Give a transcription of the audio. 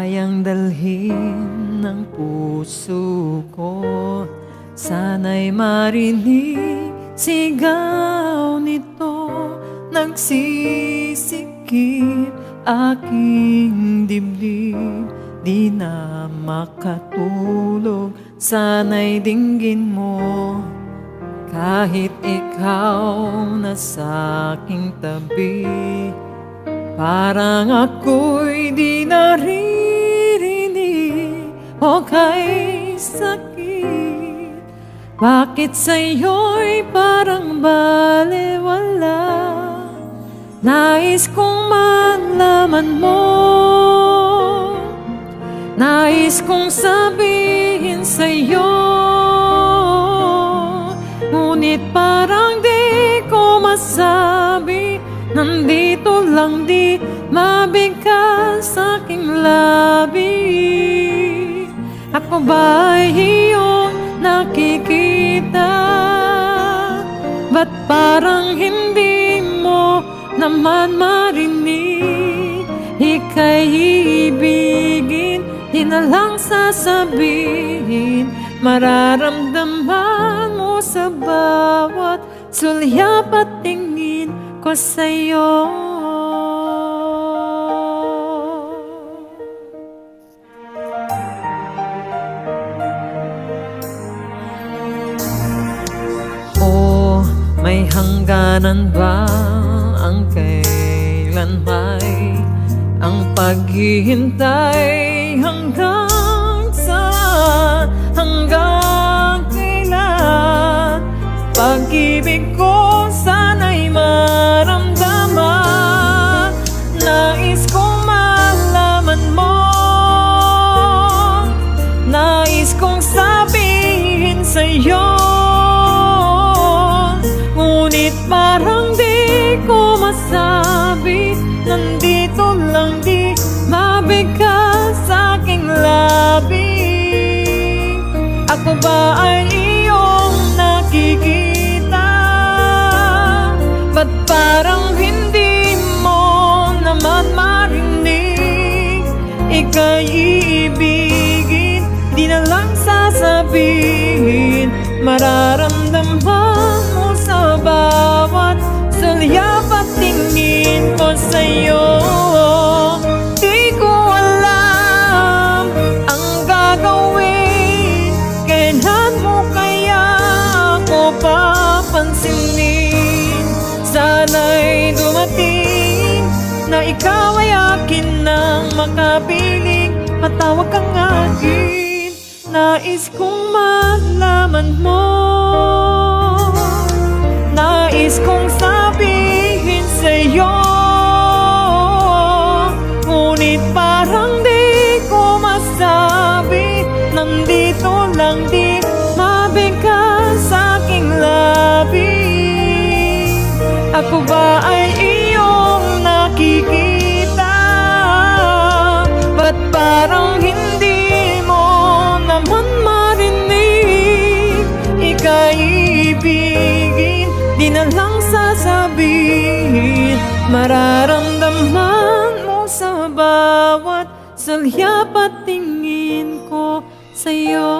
kayang dalhin ng puso ko. Sana'y marinig sigaw nito, nagsisikip aking dibdib. Di na makatulog, sana'y dinggin mo. Kahit ikaw nasa aking tabi, parang ako'y di naririnig o kay sakit. Bakit sa'yo'y parang balewala? Nais kong malaman mo, nais kong sabihin sa'yo, ngunit parang di ko masabi. Nandito lang di mabigkas sa aking labi. Ako ba'y iyong nakikita? Ba't parang hindi mo naman marinig? Ika'y ibigin, di na lang sasabihin. Mararamdaman mo sa bawat sulyap at tingin ko sa'yo. O may hangganan ba ang kailan may ang paghihintay? Hanggang saan, hanggang kailan? Pag-ibig ko sana'y maramdaman. Nais kong malaman mo, nais kong sabihin sa'yo, ngunit parang di ko masabi. Nandito lang di mabigkas sa aking labi. Ako ba ay iyong nakikita? Ba't parang hindi mo naman marinig? Ika'y iibigin, di na lang sasabihin. Mararamdaman mo sa bawat sulyap at tingin ko sa'yo. Di ko alam ang gagawin, kailan mo kaya ako papansinin? Sana'y dumating na ikaw ay akin nang makapiling. Matawag kang akin, nais kong malaman mo, nais kong sabihin sa'yo, ngunit parang di ko masabi. Nandito lang di mabigkas sa aking labi. Ako ba ay iyong nakikita? Ba't parang hindi mo naman marinig? Ika'y ibigin, di na lang sasabihin. Mararamdaman mo sa bawat sulyap at tingin ko sa'yo.